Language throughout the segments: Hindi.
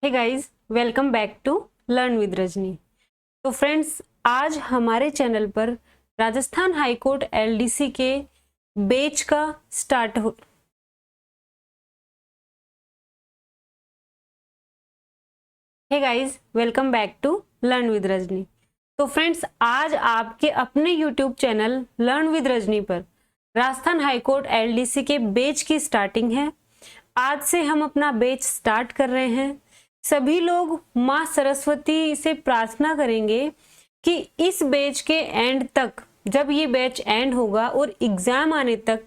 Hey guys, welcome back to learn with Rajni. तो फ्रेंड्स, आज हमारे चैनल पर राजस्थान हाई कोर्ट एलडीसी के बैच का स्टार्ट हो। Hey guys, welcome back to learn with Rajni. तो फ्रेंड्स, आज आपके अपने YouTube channel learn with Rajni पर राजस्थान हाई कोर्ट एलडीसी के बैच की स्टार्टिंग है। आज से हम अपना बैच स्टार्ट कर रहे हैं। सभी लोग माँ सरस्वती से प्रार्थना करेंगे कि इस बैच के एंड तक, जब ये बैच एंड होगा और एग्जाम आने तक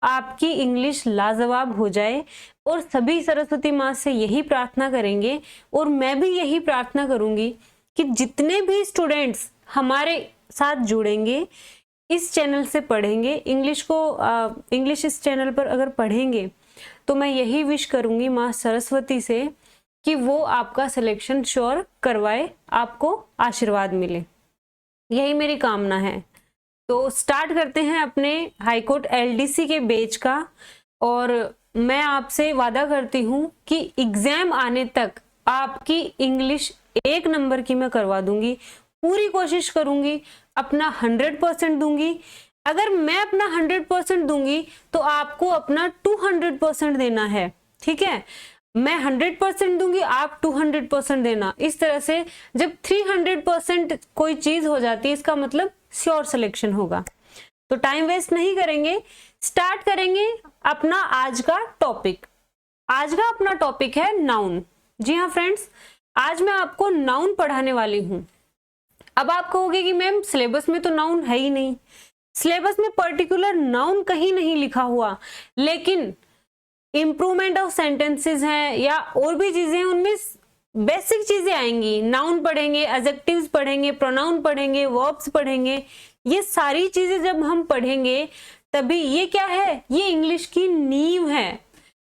आपकी इंग्लिश लाजवाब हो जाए। और सभी सरस्वती माँ से यही प्रार्थना करेंगे और मैं भी यही प्रार्थना करूंगी कि जितने भी स्टूडेंट्स हमारे साथ जुड़ेंगे, इस चैनल से पढ़ेंगे इंग्लिश को, इंग्लिश इस चैनल पर अगर पढ़ेंगे तो मैं यही विश करूंगी माँ सरस्वती से कि वो आपका सिलेक्शन श्योर करवाए, आपको आशीर्वाद मिले। यही मेरी कामना है। तो स्टार्ट करते हैं अपने हाईकोर्ट एलडीसी के बैच का। और मैं आपसे वादा करती हूँ कि एग्जाम आने तक आपकी इंग्लिश 1 नंबर की मैं करवा दूंगी। पूरी कोशिश करूंगी, अपना 100% दूंगी। अगर मैं अपना 100% दूंगी तो आपको अपना 200% देना है, ठीक है। मैं 100% दूंगी, आप 200% देना। इस तरह से जब 300% कोई चीज हो जाती है, इसका मतलब श्योर सिलेक्शन होगा। तो टाइम वेस्ट नहीं करेंगे, स्टार्ट करेंगे अपना आज का टॉपिक। आज का अपना टॉपिक है नाउन। जी हाँ फ्रेंड्स, आज मैं आपको नाउन पढ़ाने वाली हूं। अब आप कहोगे कि मैम सिलेबस में तो नाउन है ही नहीं। सिलेबस में पर्टिकुलर नाउन कहीं नहीं लिखा हुआ, लेकिन इंप्रूवमेंट ऑफ सेंटेंसेस हैं या और भी चीजें, उनमें बेसिक चीजें आएंगी। नाउन पढ़ेंगे, एडजेक्टिव्स पढ़ेंगे, प्रोनाउन पढ़ेंगे, वर्ब्स पढ़ेंगे। ये सारी चीजें जब हम पढ़ेंगे तभी ये क्या है, ये इंग्लिश की नींव है।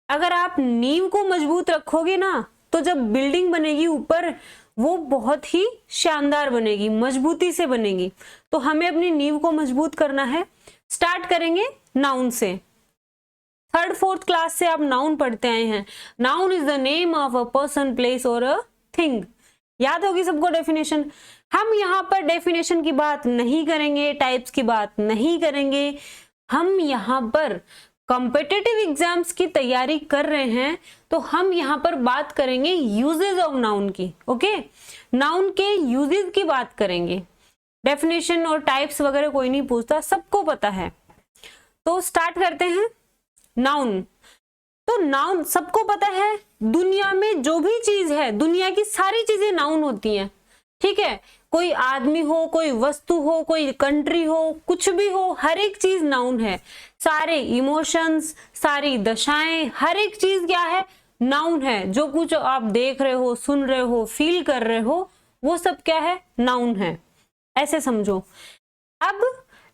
अगर आप नींव को मजबूत रखोगे ना, तो जब बिल्डिंग बनेगी ऊपर, वो बहुत ही शानदार बनेगी, मजबूती से बनेगी। तो हमें अपनी नींव को मजबूत करना है। स्टार्ट करेंगे नाउन से। 3rd 4th क्लास से आप नाउन पढ़ते आए हैं। Noun is the name of a person, place और अ थिंग। याद होगी सबको डेफिनेशन। हम यहाँ पर डेफिनेशन की बात नहीं करेंगे, टाइप्स की बात नहीं करेंगे। हम यहाँ पर कॉम्पिटिटिव एग्जाम्स की तैयारी कर रहे हैं, तो हम यहाँ पर बात करेंगे यूजेज ऑफ नाउन की। ओके, नाउन के यूजेज की बात करेंगे। डेफिनेशन और टाइप्स वगैरह कोई नहीं पूछता, सबको पता है। तो स्टार्ट करते हैं। नाउन, तो नाउन सबको पता है, दुनिया में जो भी चीज है, दुनिया की सारी चीजें नाउन होती हैं, ठीक है। कोई आदमी हो, कोई वस्तु हो, कोई कंट्री हो, कुछ भी हो, हर एक चीज नाउन है। सारे इमोशंस, सारी दशाएं, हर एक चीज क्या है, नाउन है। जो कुछ आप देख रहे हो, सुन रहे हो, फील कर रहे हो, वो सब क्या है, नाउन है। ऐसे समझो। अब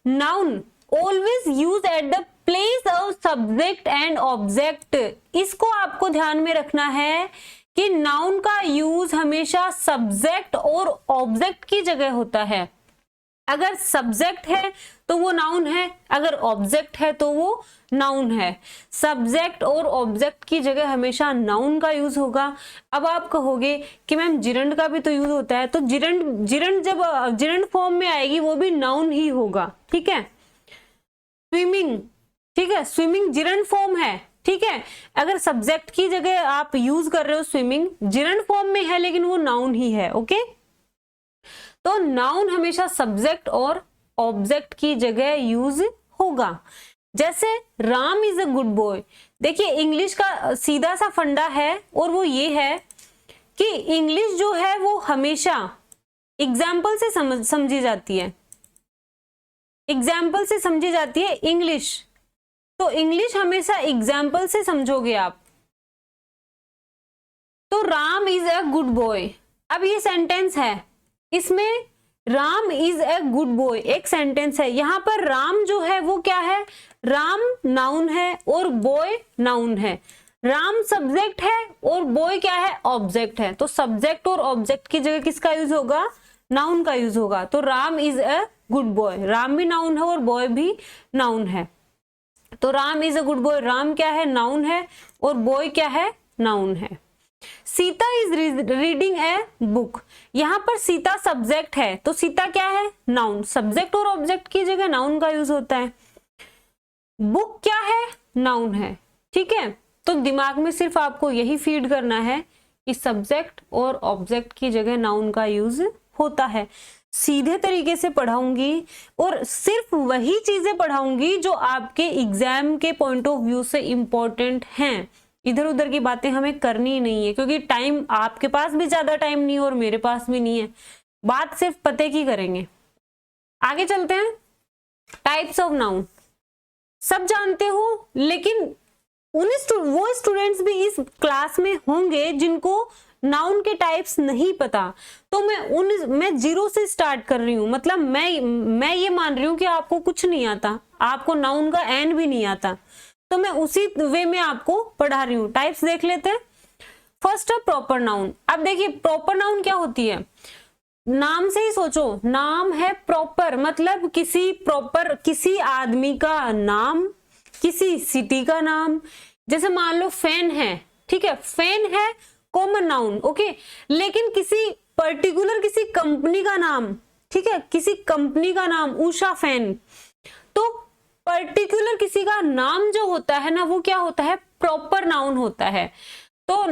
noun always use at the place of subject and object. इसको आपको ध्यान में रखना है कि नाउन का यूज हमेशा सब्जेक्ट और ऑब्जेक्ट की जगह होता है। अगर सब्जेक्ट है तो वो नाउन है, अगर ऑब्जेक्ट है तो वो नाउन है। सब्जेक्ट और ऑब्जेक्ट की जगह हमेशा नाउन का यूज होगा। अब आप कहोगे कि मैम जिरंड का भी तो यूज होता है, तो जिरंड जब जिरंड फॉर्म में आएगी वो भी नाउन ही होगा, ठीक है। स्विमिंग, ठीक है, स्विमिंग जिरंड फॉर्म है, ठीक है। अगर सब्जेक्ट की जगह आप यूज कर रहे हो स्विमिंग, जिरंड फॉर्म में है लेकिन वो नाउन ही है। ओके, तो नाउन हमेशा सब्जेक्ट और ऑब्जेक्ट की जगह यूज होगा। जैसे Ram is a good boy. देखिए, इंग्लिश का सीधा सा फंडा है और वो ये है कि इंग्लिश जो है वो हमेशा एग्जाम्पल से समझी जाती है। एग्जाम्पल से समझी जाती है इंग्लिश। तो इंग्लिश हमेशा एग्जाम्पल से समझोगे आप। तो Ram is a good boy, अब ये सेंटेंस है, इसमें Ram is a good boy एक सेंटेंस है। यहां पर राम जो है वो क्या है, राम नाउन है और बॉय नाउन है। राम सब्जेक्ट है और बॉय क्या है, ऑब्जेक्ट है। तो सब्जेक्ट और ऑब्जेक्ट की जगह किसका यूज होगा, नाउन का यूज होगा। तो Ram is a good boy, Ram भी नाउन है और बॉय भी नाउन है। तो Ram is a good boy, Ram क्या है, नाउन है, और बॉय क्या है, नाउन है। Sita is reading a book. यहाँ पर सीता सब्जेक्ट है तो सीता क्या है, नाउन। सब्जेक्ट और ऑब्जेक्ट की जगह नाउन का यूज होता है। बुक क्या है, नाउन है। ठीक है, तो दिमाग में सिर्फ आपको यही फीड करना है कि सब्जेक्ट और ऑब्जेक्ट की जगह नाउन का यूज होता है। सीधे तरीके से पढ़ाऊंगी और सिर्फ वही चीजें पढ़ाऊंगी जो आपके एग्जाम के पॉइंट ऑफ व्यू से इंपॉर्टेंट हैं। इधर उधर की बातें हमें करनी ही नहीं है, क्योंकि टाइम आपके पास भी ज्यादा टाइम नहीं है और मेरे पास भी नहीं है। बात सिर्फ पते की करेंगे। आगे चलते हैं। टाइप्स ऑफ नाउन सब जानते हो, लेकिन वो स्टूडेंट्स भी इस क्लास में होंगे जिनको नाउन के टाइप्स नहीं पता। तो मैं जीरो से स्टार्ट कर रही हूं, मतलब मैं ये मान रही हूं कि आपको कुछ नहीं आता, आपको नाउन का एन भी नहीं आता, तो मैं उसी वे में आपको पढ़ा रही हूं। टाइप्स देख लेते हैं। फर्स्ट है प्रॉपर नाउन। अब देखिए प्रॉपर नाउन क्या होती है, नाम से ही सोचो, नाम है प्रॉपर, मतलब किसी आदमी का नाम, किसी सिटी का नाम। जैसे मान लो फैन है, ठीक है, फैन है कॉमन नाउन, ओके, लेकिन किसी पर्टिकुलर किसी कंपनी का नाम, ठीक है, किसी कंपनी का नाम उषा फैन, तो पर्टिकुलर किसी का नाम जो होता है ना, वो क्या होता है, प्रॉपर नाउन होता है। तो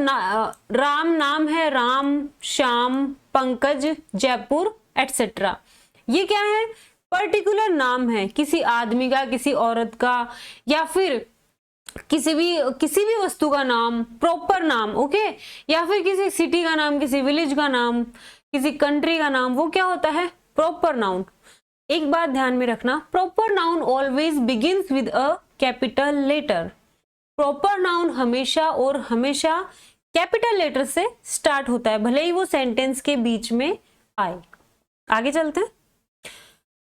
राम नाम है, राम, श्याम, पंकज, जयपुर एटसेट्रा। ये क्या है, पर्टिकुलर नाम है किसी आदमी का, किसी औरत का, या फिर किसी भी वस्तु का नाम, प्रॉपर नाम, ओके, या फिर किसी सिटी का नाम, किसी विलेज का नाम, किसी कंट्री का नाम, वो क्या होता है, प्रॉपर नाउन। एक बात ध्यान में रखना, proper noun always begins with a capital letter. Proper noun हमेशा और हमेशा कैपिटल लेटर से स्टार्ट होता है, भले ही वो सेंटेंस के बीच में आए। आगे चलते हैं।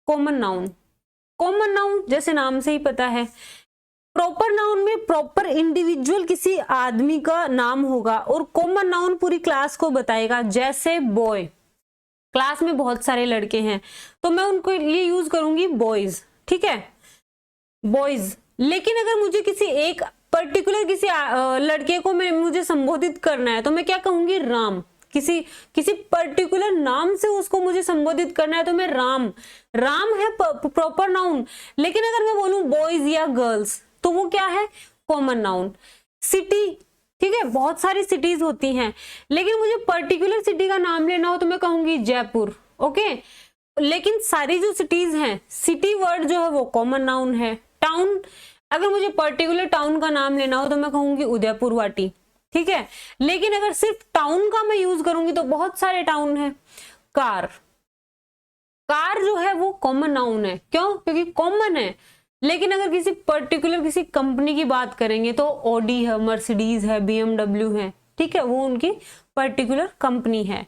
Common noun. कॉमन नाउन जैसे नाम से ही पता है, प्रॉपर नाउन में प्रॉपर इंडिविजुअल किसी आदमी का नाम होगा और कॉमन नाउन पूरी क्लास को बताएगा। जैसे बॉय, क्लास में बहुत सारे लड़के हैं तो मैं उनको लिए यूज करूंगी बॉयज, ठीक है, बॉयज। लेकिन अगर मुझे किसी एक पर्टिकुलर किसी लड़के को मुझे संबोधित करना है तो मैं क्या कहूंगी, राम। किसी पर्टिकुलर नाम से उसको मुझे संबोधित करना है तो मैं राम है प्रॉपर नाउन। लेकिन अगर मैं बोलूं बॉयज या गर्ल्स तो वो क्या है, कॉमन नाउन। सिटी, ठीक है, बहुत सारी सिटीज होती हैं, लेकिन मुझे पर्टिकुलर सिटी का नाम लेना हो तो मैं कहूंगी जयपुर, ओके। लेकिन सारी जो सिटीज हैं, सिटी वर्ड जो है वो कॉमन नाउन है। टाउन, अगर मुझे पर्टिकुलर टाउन का नाम लेना हो तो मैं कहूंगी उदयपुर वाटी, ठीक है। लेकिन अगर सिर्फ टाउन का मैं यूज करूंगी तो बहुत सारे टाउन है। कार जो है वो कॉमन नाउन है, क्यों, क्योंकि कॉमन है। लेकिन अगर किसी पर्टिकुलर किसी कंपनी की बात करेंगे तो ऑडी है, मर्सिडीज है, BMW है, ठीक है, वो उनकी पर्टिकुलर कंपनी है,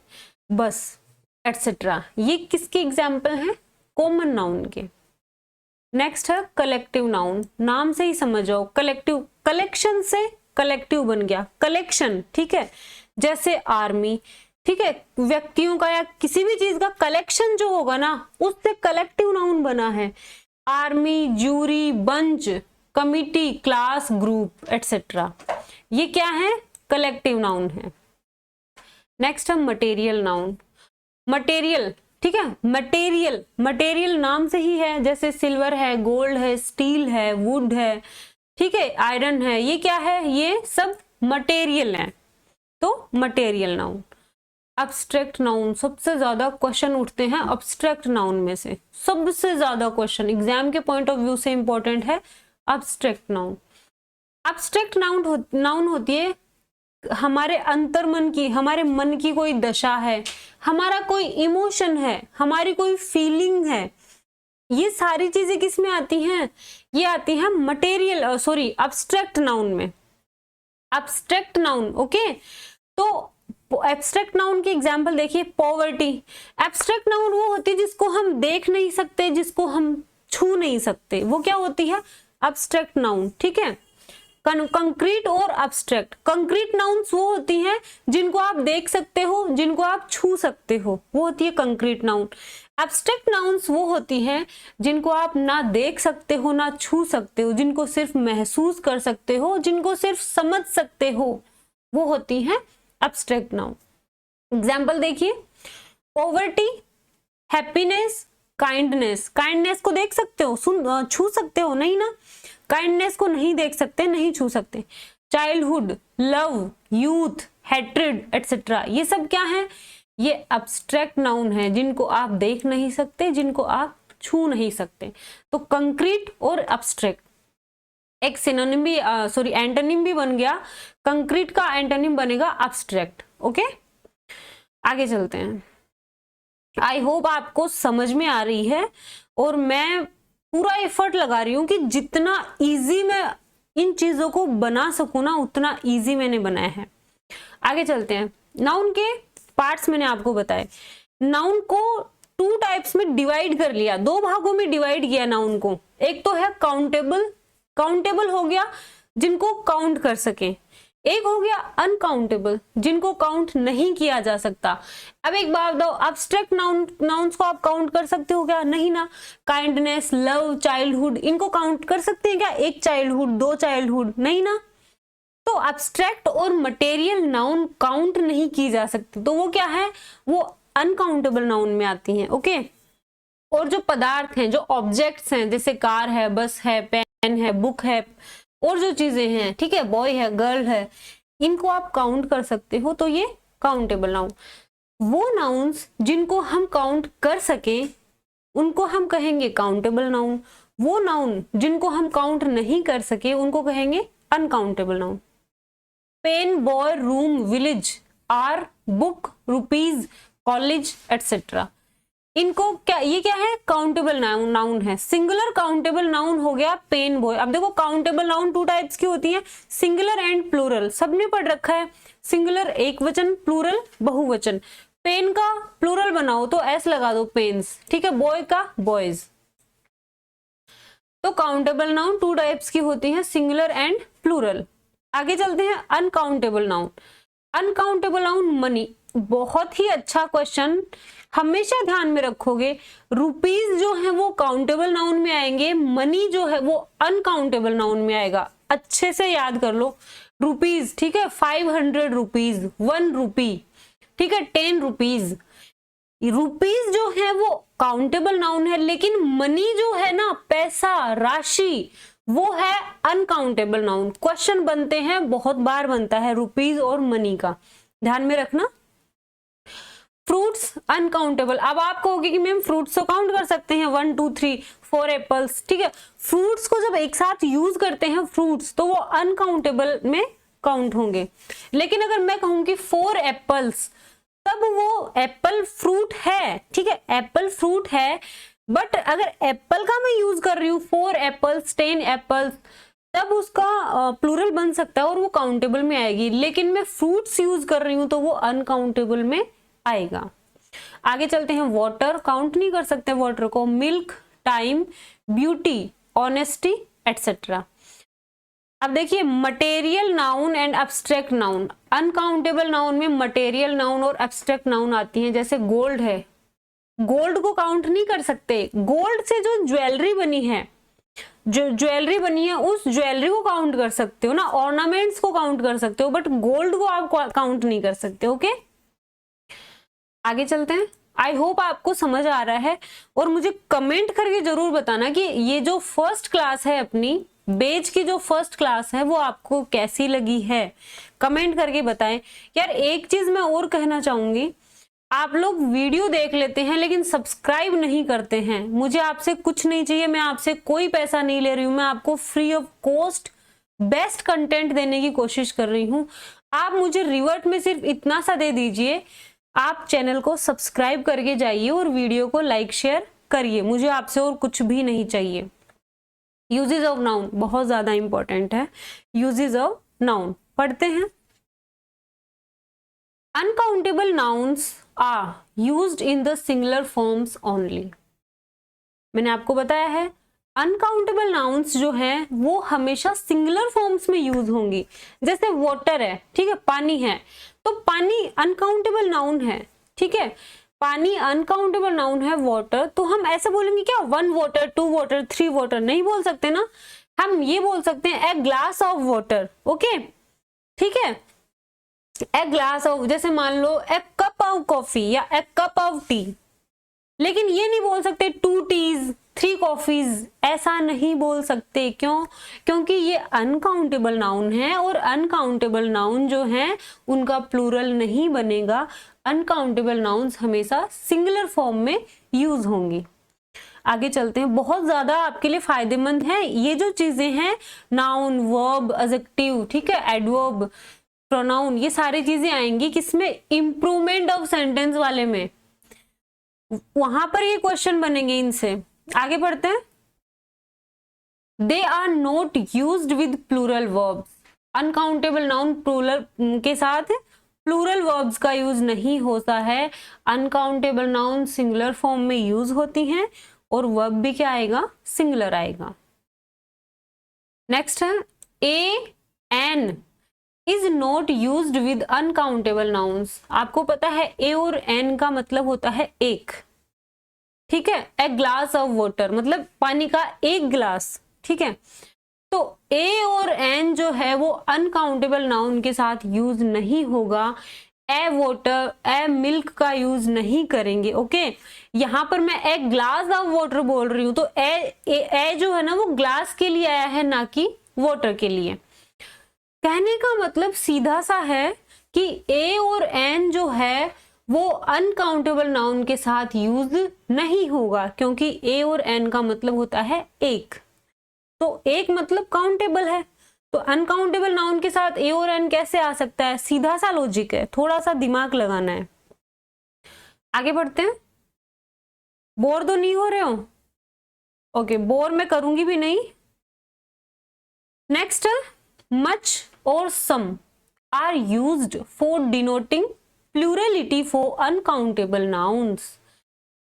बस एटसेट्रा। ये किसके एग्जाम्पल हैं, कॉमन नाउन के। नेक्स्ट है कलेक्टिव नाउन। नाम से ही समझ जाओ, कलेक्टिव, कलेक्शन से कलेक्टिव बन गया, कलेक्शन, ठीक है। जैसे आर्मी, ठीक है, व्यक्तियों का या किसी भी चीज का कलेक्शन जो होगा ना, उससे कलेक्टिव नाउन बना है। Army, jury, bunch, committee, class, group etcetera, ये क्या है, कलेक्टिव नाउन है। नेक्स्ट है मटेरियल नाउन। मटेरियल, ठीक है, मटेरियल नाम से ही है, जैसे सिल्वर है, गोल्ड है, स्टील है, वुड है, ठीक है, आयरन है, ये क्या है, ये सब मटेरियल है, तो मटेरियल नाउन। अब्स्ट्रैक्ट नाउन, सबसे ज्यादा क्वेश्चन उठते हैं अब्स्ट्रैक्ट नाउन में से, सबसे ज्यादा क्वेश्चन एग्जाम के पॉइंट ऑफ व्यू से इंपॉर्टेंट है अब्स्ट्रैक्ट नाउन। अब्स्ट्रैक्ट नाउन होती है हमारे अंतर्मन की, हमारे मन की कोई दशा है, हमारा कोई इमोशन है, हमारी कोई फीलिंग है। ये सारी चीजें किस में आती हैं, ये आती हैं मटेरियल अब्स्ट्रैक्ट नाउन में। Abstract noun, okay. तो एब्स्ट्रैक्ट नाउन की एग्जांपल देखिए, पॉवर्टी। एब्स्ट्रैक्ट नाउन वो होती है जिसको हम देख नहीं सकते, जिसको हम छू नहीं सकते, वो क्या होती है, अब्स्ट्रैक्ट नाउन, ठीक है। कंक्रीट और अब्स्ट्रैक्ट, कंक्रीट नाउन्स वो होती हैं जिनको आप देख सकते हो, जिनको आप छू सकते हो, वो होती है कंक्रीट नाउन। एब्स्ट्रैक्ट नाउन्स वो होती हैं जिनको आप ना देख सकते हो, ना छू सकते हो, जिनको सिर्फ महसूस कर सकते हो, जिनको सिर्फ समझ सकते हो, वो होती हैं abstract noun. एग्जाम्पल देखिए, पॉवर्टी, हैप्पीनेस, काइंडनेस. काइंडनेस को देख सकते हो, छू सकते हो? नहीं ना, काइंडनेस को नहीं देख सकते, नहीं छू सकते. चाइल्डहुड, लव, यूथ, हैट्रिड एटसेट्रा, ये सब क्या है? ये अब्स्ट्रैक्ट नाउन है जिनको आप देख नहीं सकते, जिनको आप छू नहीं सकते. तो कंक्रीट और अब्स्ट्रैक्ट एक सिनोनिम भी, सॉरी एंटोनिम भी बन गया. कंक्रीट का एंटोनिम बनेगा अब्स्ट्रैक्ट. ओके, आगे चलते हैं. आई होप आपको समझ में आ रही है और मैं पूरा एफर्ट लगा रही हूं कि जितना इजी मैं इन चीजों को बना सकूं ना, उतना इजी मैंने बनाया है. आगे चलते हैं. नाउन के पार्ट्स मैंने आपको बताए. नाउन को 2 टाइप्स में डिवाइड कर लिया, 2 भागों में डिवाइड किया नाउन को. एक तो है काउंटेबल, काउंटेबल हो गया जिनको काउंट कर सके. एक हो गया अनकाउंटेबल, जिनको काउंट नहीं किया जा सकता. अब एक बात बताओ, अब्स्ट्रैक्ट नाउन्स को आप काउंट कर सकते हो क्या? नहीं ना. काइंडनेस, लव, चाइल्डहुड, इनको काउंट कर सकते हैं क्या? एक चाइल्डहुड, 2 चाइल्डहुड, नहीं ना. तो अब्स्ट्रैक्ट और मटेरियल नाउन काउंट नहीं की जा सकती, तो वो क्या है? वो अनकाउंटेबल नाउन में आती हैं. ओके, और जो पदार्थ हैं, जो ऑब्जेक्ट्स हैं, जैसे कार है, बस है, पेन है, बुक है, और जो चीजें हैं, ठीक है, बॉय है, गर्ल है, इनको आप काउंट कर सकते हो, तो ये काउंटेबल नाउन. वो नाउन्स जिनको हम काउंट कर सके उनको हम कहेंगे काउंटेबल नाउन. वो नाउन जिनको हम काउंट नहीं कर सके उनको कहेंगे uncountable noun. Pen, boy, room, village, are, book, rupees, college etcetera, इनको क्या, ये क्या है? काउंटेबल नाउन है. सिंगुलर काउंटेबल नाउन हो गया पेन, बॉय. अब देखो, काउंटेबल नाउन 2 टाइप्स की होती है, सिंगुलर एंड प्लूरल. सबने पढ़ रखा है. सिंगुलर एक वचन, प्लूरल बहुवचन. पेन का प्लूरल बनाओ तो एस लगा दो, पेन्स, ठीक है. बॉय का बॉयज. तो काउंटेबल नाउन 2 टाइप्स की होती है, सिंगुलर एंड प्लूरल. आगे चलते हैं. Uncountable noun. Uncountable noun money. बहुत ही अच्छा क्वेश्चन, हमेशा ध्यान में रखोगे. रुपीज जो है वो काउंटेबल नाउन में आएंगे, मनी जो है वो अनकाउंटेबल नाउन में आएगा. अच्छे से याद कर लो. रुपीज, ठीक है, 500 रुपीज, 1 रुपी, ठीक है, 10 रुपीज. रुपीज जो है वो काउंटेबल नाउन है, लेकिन मनी जो है ना, पैसा, राशि, वो है अनकाउंटेबल नाउन. क्वेश्चन बनते हैं, बहुत बार बनता है रुपीज और मनी का, ध्यान में रखना. Fruits uncountable. अब आप कहोगे कि मैम फ्रूट्स तो काउंट कर सकते हैं, 1 2 3 4 एप्पल्स, ठीक है. फ्रूट्स को जब एक साथ यूज करते हैं फ्रूट्स, तो वो अनकाउंटेबल में काउंट होंगे. लेकिन अगर मैं कहूं कि 4 एप्पल्स, तब वो एप्पल फ्रूट है, ठीक है, एप्पल फ्रूट है. बट अगर एप्पल का मैं यूज कर रही हूँ, 4 एप्पल्स, 10 एप्पल्स, तब उसका प्लूरल बन सकता है और वो काउंटेबल में आएगी. लेकिन मैं फ्रूट्स यूज कर रही हूँ तो वो अनकाउंटेबल में आएगा. आगे चलते हैं. वाटर, काउंट नहीं कर सकते वाटर को. Milk, time, beauty, honesty etcetera. अब देखिए, material noun and abstract noun. Uncountable noun में मटेरियल नाउन और एब्स्ट्रैक्ट नाउन आती हैं. जैसे गोल्ड है, गोल्ड को काउंट नहीं कर सकते. गोल्ड से जो ज्वेलरी बनी है, जो ज्वेलरी बनी है, उस ज्वेलरी को काउंट कर सकते हो ना, ऑर्नामेंट्स को काउंट कर सकते हो, बट गोल्ड को आप काउंट नहीं कर सकते. ओके, आगे चलते हैं. आई होप आपको समझ आ रहा है और मुझे कमेंट करके जरूर बताना कि ये जो फर्स्ट क्लास है अपनी बेज की, जो फर्स्ट क्लास है, वो आपको कैसी लगी है. कमेंट करके बताएं. यार एक चीज मैं और कहना चाहूंगी, आप लोग वीडियो देख लेते हैं लेकिन सब्सक्राइब नहीं करते हैं. मुझे आपसे कुछ नहीं चाहिए, मैं आपसे कोई पैसा नहीं ले रही हूं, मैं आपको free of cost best content देने की कोशिश कर रही हूं. आप मुझे रिवर्ट में सिर्फ इतना सा दे दीजिए, आप चैनल को सब्सक्राइब करके जाइए और वीडियो को लाइक शेयर करिए. मुझे आपसे और कुछ भी नहीं चाहिए. यूजेज ऑफ नाउन बहुत ज्यादा इंपॉर्टेंट है. यूजेज ऑफ नाउन पढ़ते हैं. Uncountable nouns are used in the singular forms only. मैंने आपको बताया है अनकाउंटेबल नाउन्स जो हैं वो हमेशा सिंगुलर फॉर्म्स में यूज होंगी. जैसे वाटर है, ठीक है, पानी है, तो पानी अनकाउंटेबल नाउन है, ठीक है, पानी अनकाउंटेबल नाउन है वाटर. तो हम ऐसे बोलेंगे क्या 1 वाटर, 2 वाटर, 3 वाटर? नहीं बोल सकते ना. हम ये बोल सकते हैं a glass of water. Okay, ठीक है. ए ग्लास ऑफ, जैसे मान लो ए कप ऑफ कॉफी या ए कप ऑफ टी, लेकिन ये नहीं बोल सकते 2 टीज 3 कॉफीज, ऐसा नहीं बोल सकते। क्यों? क्योंकि ये अनकाउंटेबल नाउन है और अनकाउंटेबल नाउन जो है उनका प्लूरल नहीं बनेगा। अनकाउंटेबल नाउन्स हमेशा सिंगुलर फॉर्म में यूज होंगी। आगे चलते हैं, बहुत ज्यादा आपके लिए फायदेमंद है ये जो चीजें हैं, नाउन, वर्ब, एडजेक्टिव, ठीक है, एडवर्ब, प्रोनाउन, ये सारी चीजें आएंगी किसमें? इंप्रूवमेंट ऑफ सेंटेंस वाले में, वहां पर ये क्वेश्चन बनेंगे इनसे। आगे बढ़ते हैं, they are not used with plural verbs. Uncountable noun plural के साथ प्लूरल वर्ब्स का यूज नहीं होता है। अनकाउंटेबल नाउन सिंगुलर फॉर्म में यूज होती हैं और वर्ब भी क्या आएगा? सिंगुलर आएगा। नेक्स्ट है, a an is not used with uncountable nouns. आपको पता है ए और एन का मतलब होता है एक, ठीक है। ए ग्लास ऑफ वाटर मतलब पानी का एक गिलास, ठीक है। तो ए और एन जो है वो अनकाउंटेबल नाउन के साथ यूज नहीं होगा। ए वाटर, ए मिल्क का यूज नहीं करेंगे, ओके। यहां पर मैं ए ग्लास ऑफ वाटर बोल रही हूं तो ए जो है ना वो ग्लास के लिए आया है, ना कि वाटर के लिए। कहने का मतलब सीधा सा है कि ए और एन जो है वो अनकाउंटेबल नाउन के साथ यूज नहीं होगा, क्योंकि ए और एन का मतलब होता है एक, तो एक मतलब काउंटेबल है, तो अनकाउंटेबल नाउन के साथ ए और एन कैसे आ सकता है? सीधा सा लॉजिक है, थोड़ा सा दिमाग लगाना है। आगे बढ़ते हैं, बोर तो नहीं हो रहे हो? ओके, बोर मैं करूंगी भी नहीं। नेक्स्ट, मच और some are used for denoting plurality for uncountable nouns.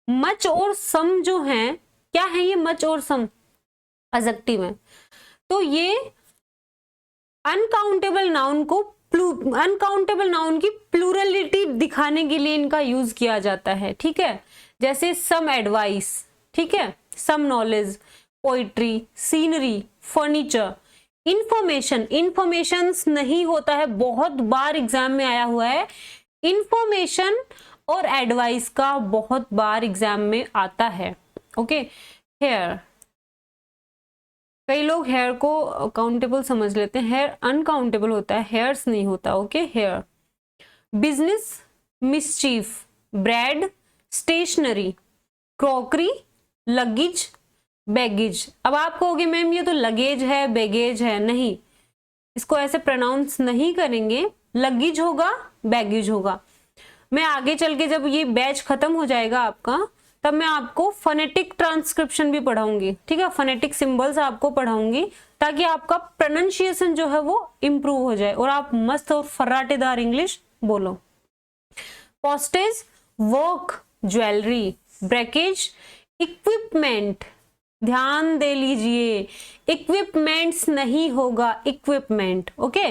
Much और सम जो है, क्या है ये मच और सम? एडजेक्टिव है। तो ये अनकाउंटेबल नाउन को अनकाउंटेबल नाउन की प्लूरलिटी दिखाने के लिए इनका यूज किया जाता है, ठीक है। जैसे सम एडवाइस, ठीक है, some knowledge, poetry, scenery, furniture, information. Informations नहीं होता है, बहुत बार एग्जाम में आया हुआ है। इंफॉर्मेशन और एडवाइस का बहुत बार एग्जाम में आता है, ओके। हेयर, कई लोग हेयर को काउंटेबल समझ लेते हैं, हेयर अनकाउंटेबल होता है, हेयर्स नहीं होता, okay. Hair, business, mischief, bread, stationery, crockery, luggage, baggage. अब आप कहोगे मैम ये तो लगेज है, बैगेज है, नहीं, इसको ऐसे प्रोनाउंस नहीं करेंगे, लगेज होगा, बैगेज होगा। मैं आगे चल के जब ये बैच खत्म हो जाएगा आपका, तब मैं आपको फोनेटिक ट्रांसक्रिप्शन भी पढ़ाऊंगी, ठीक है, फोनेटिक सिंबल्स आपको पढ़ाऊंगी, ताकि आपका प्रोनाउंसिएशन जो है वो इंप्रूव हो जाए और आप मस्त और फर्राटेदार इंग्लिश बोलो। Postage, work, jewellery, breakage, equipment, ध्यान दे लीजिए, इक्विपमेंट्स नहीं होगा, equipment, okay.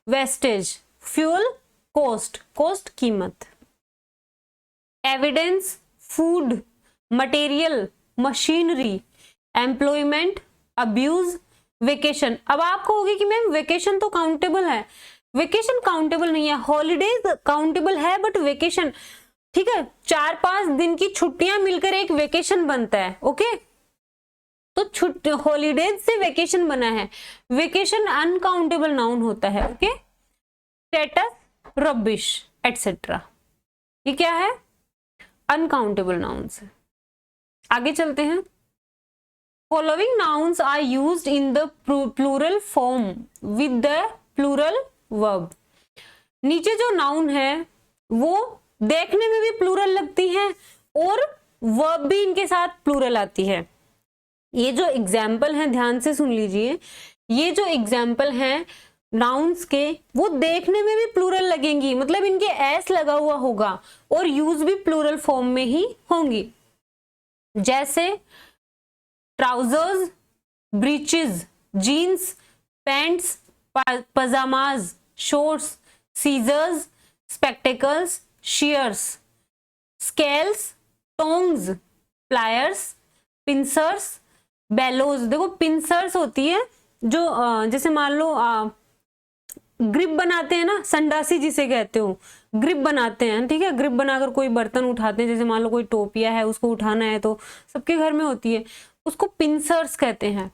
Wastage, fuel, cost, cost कीमत, evidence, food, material, machinery, employment, abuse, vacation. अब आप कहोगे कि मैम वेकेशन तो काउंटेबल है, वेकेशन काउंटेबल नहीं है, हॉलीडेज काउंटेबल है, बट वेकेशन, ठीक है, 4-5 दिन की छुट्टियां मिलकर एक वेकेशन बनता है, ओके। तो हॉलीडेज से वेकेशन बना है, वेकेशन अनकाउंटेबल नाउन होता है, ओके। स्टेटस, रबिश, एटसेट्रा, ये क्या है? अनकाउंटेबल नाउन्स है। आगे चलते हैं, following nouns are used in the plural form with the plural verb. नीचे जो नाउन है वो देखने में भी प्लूरल लगती है और वर्ब भी इनके साथ प्लूरल आती है। ये जो एग्जाम्पल है, ध्यान से सुन लीजिए, ये जो एग्जाम्पल है नाउन्स के, वो देखने में भी प्लूरल लगेंगी, मतलब इनके एस लगा हुआ होगा और यूज भी प्लूरल फॉर्म में ही होंगी। जैसे trousers, breeches, jeans, pants, pyjamas, shorts, scissors, spectacles, shears, scales, tongs, pliers, pincers, bellows. देखो पिंसर्स होती है जो जैसे मान लो ग्रिप बनाते हैं ना, संडासी जिसे कहते हो, ग्रिप बनाते हैं, ठीक है। ग्रिप बनाकर कोई बर्तन उठाते हैं, जैसे मान लो कोई टोपिया है उसको उठाना है तो सबके घर में होती है, उसको पिंसर्स कहते हैं।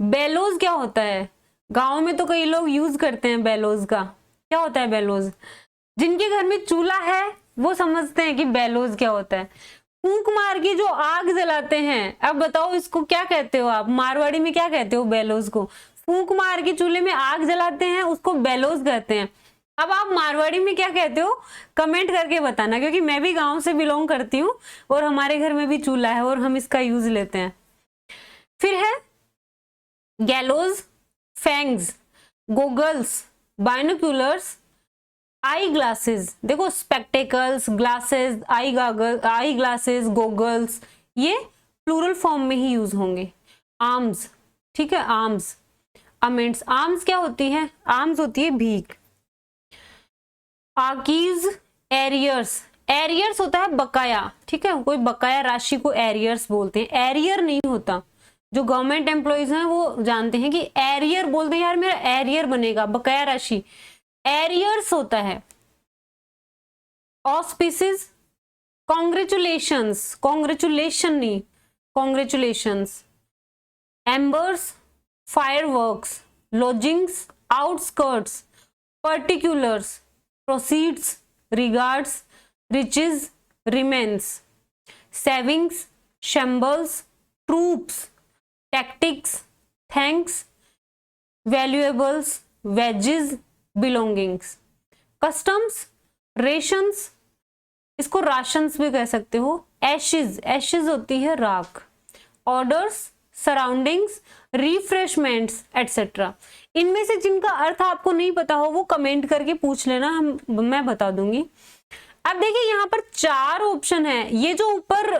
बेलोज क्या होता है? गांव में तो कई लोग यूज करते हैं बेलोज का। क्या होता है बेलोज? जिनके घर में चूल्हा है वो समझते हैं कि बेलोज क्या होता है। फूंक मार के जो आग जलाते हैं, अब बताओ इसको क्या कहते हो आप? मारवाड़ी में क्या कहते हो बेलोज को? फूंक मार के चूल्हे में आग जलाते हैं उसको बेलोज कहते हैं। अब आप मारवाड़ी में क्या कहते हो कमेंट करके बताना, क्योंकि मैं भी गांव से बिलोंग करती हूँ और हमारे घर में भी चूल्हा है और हम इसका यूज लेते हैं। फिर है gallows, fangs, goggles, binoculars, eye glasses. देखो spectacles, glasses, eye glasses, goggles, ये प्लूरल फॉर्म में ही यूज होंगे। आर्म्स, ठीक है, आर्म्स, अमेंट्स। आर्म्स क्या होती है? आर्म्स होती है भीख। आकीज, एरियर्स, एरियर्स होता है बकाया, ठीक है, कोई बकाया राशि को एरियर्स बोलते हैं, एरियर नहीं होता। जो गवर्नमेंट एम्प्लॉइज हैं वो जानते हैं कि एरियर बोलते हैं, यार मेरा एरियर बनेगा, बकाया राशि, एरियर्स होता है। ऑस्पिसेस, कॉन्ग्रेचुलेशंस, कॉन्ग्रेचुलेशन नहीं, congratulations. Embers, fireworks, lodgings, outskirts, particulars, proceeds, regards, riches, remains. Savings, shambles, troops, tactics, thanks, valuables, wages, belongings. Customs, rations, इसको राशंस भी कह सकते हो। एशेज, एशेज होती है राख। Orders, surroundings, refreshments etcetera. इनमें से जिनका अर्थ आपको नहीं पता हो वो कमेंट करके पूछ लेना, मैं बता दूंगी। अब देखिए यहाँ पर 4 ऑप्शन है। ये जो ऊपर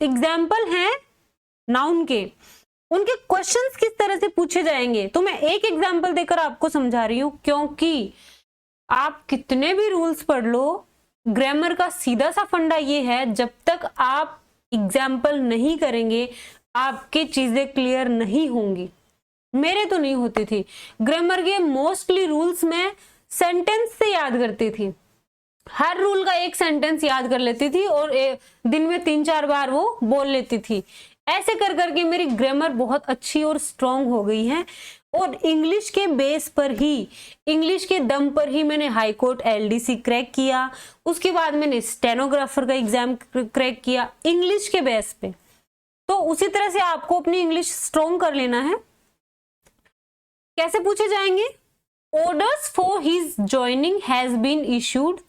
एग्जाम्पल है नाउन के, उनके क्वेश्चंस किस तरह से पूछे जाएंगे तो मैं एक एग्जाम्पल देकर आपको समझा रही हूं, क्योंकि आप कितने भी रूल्स पढ़ लो, ग्रामर का सीधा सा फंडा ये है, जब तक आप एग्जाम्पल नहीं करेंगे आपके चीजें क्लियर नहीं होंगी। मेरे तो नहीं होती थी। ग्रामर के मोस्टली रूल्स में सेंटेंस से याद करती थी, हर रूल का एक सेंटेंस याद कर लेती थी और दिन में 3-4 बार वो बोल लेती थी। ऐसे कर करके मेरी ग्रामर बहुत अच्छी और स्ट्रांग हो गई है। और इंग्लिश के बेस पर ही, इंग्लिश के दम पर ही मैंने हाई कोर्ट एलडीसी क्रैक किया, उसके बाद मैंने स्टेनोग्राफर का एग्जाम क्रैक किया इंग्लिश के बेस पे। तो उसी तरह से आपको अपनी इंग्लिश स्ट्रांग कर लेना है। कैसे पूछे जाएंगे? Orders for his joining has been issued,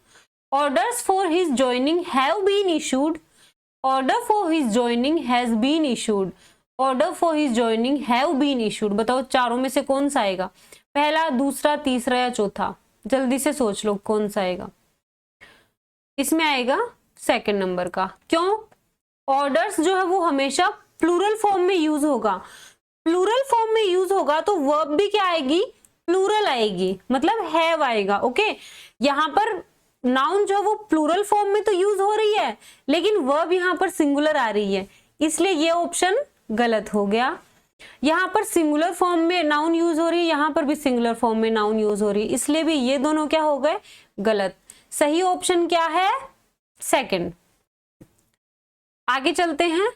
orders for his joining have been issued, order for his joining has been issued, order for his joining have been issued. बताओ चारों में से कौन सा आएगा? पहला, दूसरा, तीसरा या चौथा? जल्दी से सोच लो कौन सा आएगा। इसमें आएगा सेकंड नंबर का। क्यों? ऑर्डर्स जो है वो हमेशा प्लूरल फॉर्म में यूज होगा। प्लूरल फॉर्म में यूज होगा तो वर्ब भी क्या आएगी? प्लूरल आएगी, मतलब हैव आएगा। ओके, यहाँ पर नाउन जो है वो प्लूरल फॉर्म में तो यूज हो रही है, लेकिन वर्ब यहाँ पर सिंगुलर आ रही है, इसलिए ये ऑप्शन गलत हो गया। यहाँ पर सिंगुलर फॉर्म में नाउन यूज हो रही है, यहाँ पर भी सिंगुलर फॉर्म में नाउन यूज हो रही है, इसलिए भी ये दोनों क्या हो गए? गलत। सही ऑप्शन क्या है? सेकंड। आगे चलते हैं।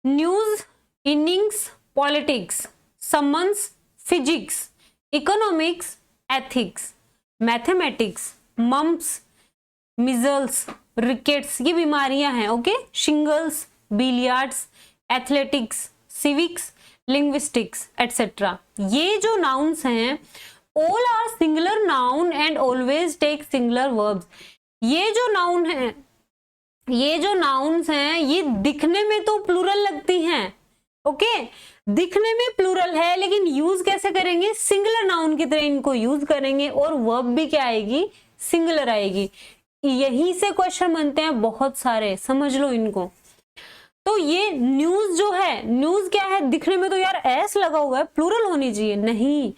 News, innings, politics, summons, physics, economics, ethics, mathematics, mumps, measles, rickets, ये बीमारियां हैं। Okay, shingles, billiards, athletics, civics, linguistics etcetera. ये जो नाउन्स हैं all are singular noun and always take singular verbs. ये जो नाउन है, ये जो नाउन्स हैं ये दिखने में तो प्लूरल लगती हैं। ओके, दिखने में प्लूरल है, लेकिन यूज कैसे करेंगे? सिंगुलर नाउन की तरह इनको यूज करेंगे और वर्ब भी क्या आएगी? सिंगुलर आएगी। यहीं से क्वेश्चन बनते हैं बहुत सारे, समझ लो इनको। तो ये न्यूज जो है, न्यूज क्या है? दिखने में तो यार एस लगा हुआ है, प्लूरल होनी चाहिए, नहीं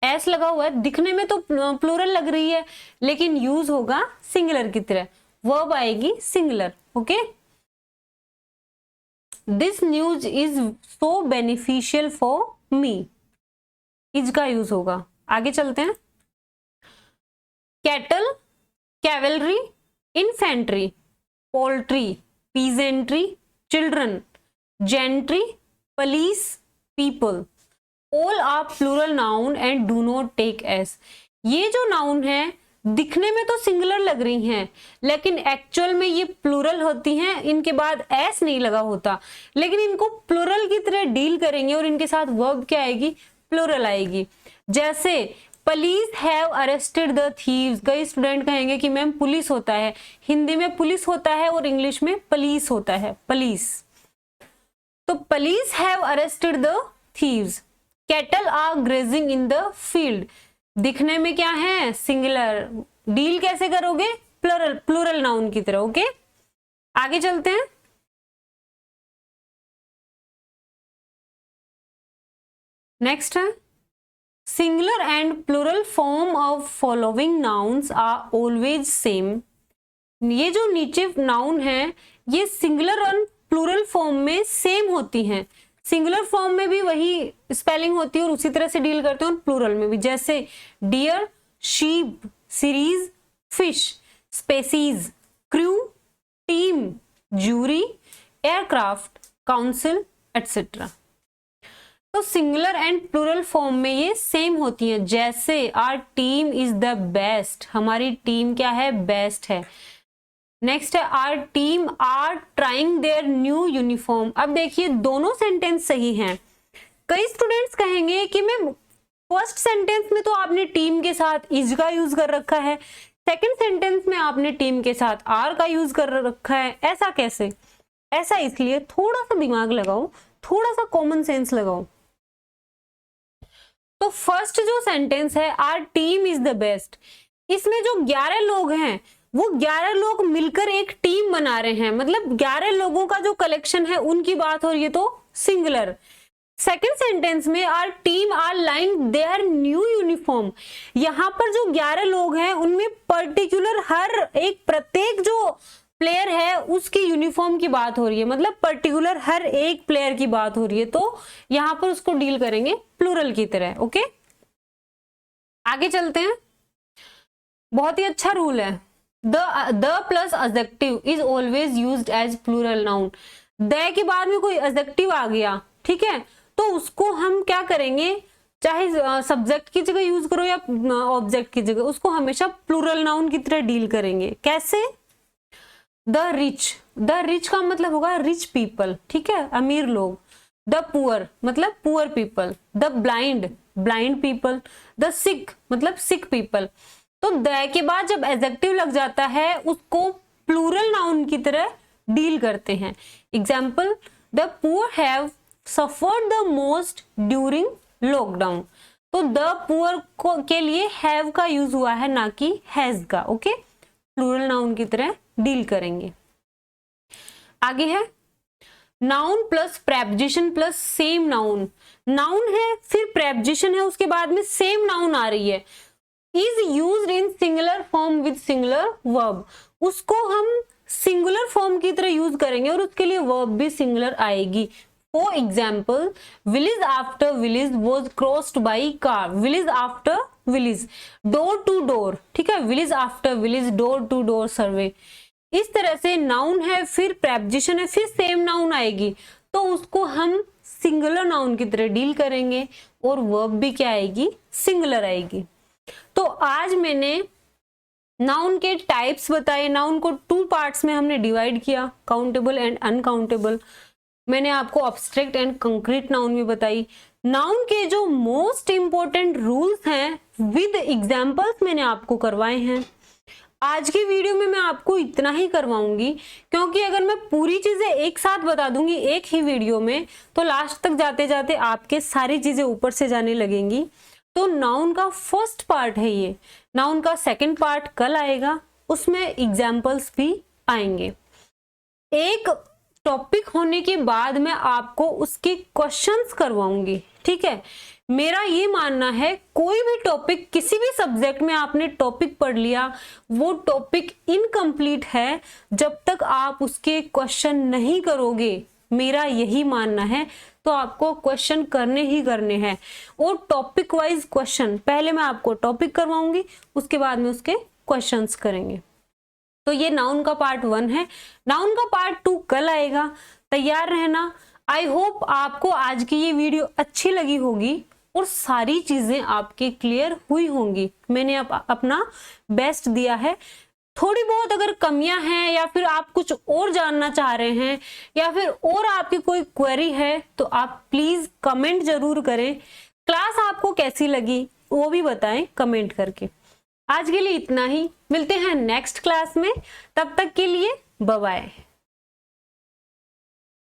एस लगा हुआ है, दिखने में तो प्लूरल लग रही है, लेकिन यूज होगा सिंगुलर की तरह, वर्ब आएगी singular. Okay, this news is so beneficial for me. Is का यूज होगा। आगे चलते हैं। Cattle, cavalry, infantry, poultry, peasantry, children, gentry, police, people, all are plural noun and do not take S. ये जो नाउन है दिखने में तो सिंगुलर लग रही हैं, लेकिन एक्चुअल में ये प्लूरल होती हैं, इनके बाद एस नहीं लगा होता, लेकिन इनको प्लूरल की तरह डील करेंगे और इनके साथ वर्ब क्या आएगी, प्लूरल आएगी। जैसे police have arrested the thieves. कई स्टूडेंट कहेंगे कि मैम पुलिस होता है, हिंदी में पुलिस होता है और इंग्लिश में पुलिस होता है, पुलिस। तो police have arrested the thieves. Cattle are grazing in the field. दिखने में क्या है, सिंगुलर, डील कैसे करोगे, प्लूरल, प्लूरल नाउन की तरह। ओके, आगे चलते हैं। नेक्स्ट है singular and plural form of following nouns are always same. ये जो नीचे नाउन है ये सिंगुलर और प्लूरल फॉर्म में सेम होती हैं। सिंगुलर फॉर्म में भी वही स्पेलिंग होती है और उसी तरह से डील करते हैं, और प्लूरल में भी, जैसे deer, sheep, series, fish, species, crew, team, jury, aircraft, council, etcetera. तो सिंगुलर एंड प्लूरल फॉर्म में ये सेम होती हैं। जैसे our team is the best, हमारी टीम क्या है, बेस्ट है। नेक्स्ट है our team are trying their new uniform. अब देखिए दोनों सेंटेंस सही हैं। कई स्टूडेंट्स कहेंगे कि मैम फर्स्ट सेंटेंस में तो आपने टीम के साथ इज का यूज कर रखा है, सेकंड सेंटेंस में आपने टीम के साथ आर का यूज कर रखा है, ऐसा कैसे? ऐसा इसलिए, थोड़ा सा दिमाग लगाओ, थोड़ा सा कॉमन सेंस लगाओ। तो फर्स्ट जो सेंटेंस है our team is the best, इसमें जो 11 लोग हैं वो 11 लोग मिलकर एक टीम बना रहे हैं, मतलब 11 लोगों का जो कलेक्शन है उनकी बात हो रही है, तो सिंगुलर। सेकेंड सेंटेंस में our team are lying their new uniform, यहां पर जो 11 लोग हैं उनमें पर्टिकुलर हर एक, प्रत्येक जो प्लेयर है उसकी यूनिफॉर्म की बात हो रही है, मतलब पर्टिकुलर हर एक प्लेयर की बात हो रही है, तो यहां पर उसको डील करेंगे प्लूरल की तरह। ओके, आगे चलते हैं। बहुत ही अच्छा रूल है, the plus adjective is always used as plural noun. The के बाद में कोई एडजेक्टिव आ गया, ठीक है, तो उसको हम क्या करेंगे, चाहे सब्जेक्ट की जगह यूज करो या ऑब्जेक्ट की जगह, उसको हमेशा प्लूरल नाउन की तरह डील करेंगे। कैसे? द रिच का मतलब होगा रिच पीपल, ठीक है, अमीर लोग। द पुअर मतलब poor people. The blind people. The sick मतलब सिक पीपल। तो द के बाद जब एडजेक्टिव लग जाता है उसको प्लूरल नाउन की तरह डील करते हैं। Example, the poor have suffered the most during lockdown. तो द पुअर के लिए हैव का यूज हुआ है, ना कि हैज का। ओके, प्लूरल नाउन की तरह डील करेंगे। आगे है noun plus preposition plus same noun. Noun है फिर प्रेपोजिशन है, उसके बाद में सेम नाउन आ रही है। Is used in singular form with singular verb, उसको हम सिंगुलर फॉर्म की तरह यूज करेंगे और उसके लिए वर्ब भी सिंगुलर आएगी। For example, village after village was crossed by car. Village after village, door to door, ठीक है, village after village, door to door survey. इस तरह से नाउन है फिर प्रेपोजिशन है फिर सेम नाउन आएगी, तो उसको हम सिंगुलर नाउन की तरह डील करेंगे और वर्ब भी क्या आएगी, सिंगुलर आएगी। तो आज मैंने नाउन के टाइप्स बताए। नाउन को 2 पार्ट्स में हमने डिवाइड किया, काउंटेबल एंड अनकाउंटेबल। मैंने आपको एब्स्ट्रैक्ट एंड कंक्रीट नाउन भी बताई। नाउन के जो मोस्ट इंपॉर्टेंट रूल्स हैं विद एग्जांपल्स मैंने आपको करवाए हैं। आज की वीडियो में मैं आपको इतना ही करवाऊंगी, क्योंकि अगर मैं पूरी चीजें एक साथ बता दूंगी एक ही वीडियो में तो लास्ट तक जाते जाते आपके सारी चीजें ऊपर से जाने लगेंगी। तो नाउन का फर्स्ट पार्ट है ये, नाउन का सेकंड पार्ट कल आएगा, उसमें एग्जाम्पल्स भी आएंगे। एक टॉपिक होने के बाद मैं आपको उसके क्वेश्चंस करवाऊंगी, ठीक है। मेरा ये मानना है कोई भी टॉपिक, किसी भी सब्जेक्ट में आपने टॉपिक पढ़ लिया, वो टॉपिक इनकम्प्लीट है जब तक आप उसके क्वेश्चन नहीं करोगे। मेरा यही मानना है, तो आपको क्वेश्चन करने ही करने हैं, और टॉपिक वाइज क्वेश्चन। पहले मैं आपको टॉपिक करवाऊंगी, उसके बाद में उसके क्वेश्चंस करेंगे। तो ये नाउन का पार्ट 1 है। नाउन का पार्ट 2 कल आएगा, तैयार रहना। आई होप आपको आज की ये वीडियो अच्छी लगी होगी और सारी चीजें आपके क्लियर हुई होंगी। मैंने अपना बेस्ट दिया है। थोड़ी बहुत अगर कमियां हैं या फिर आप कुछ और जानना चाह रहे हैं या फिर और आपकी कोई क्वेरी है तो आप प्लीज कमेंट जरूर करें। क्लास आपको कैसी लगी वो भी बताएं कमेंट करके। आज के लिए इतना ही, मिलते हैं नेक्स्ट क्लास में, तब तक के लिए बाय बाय।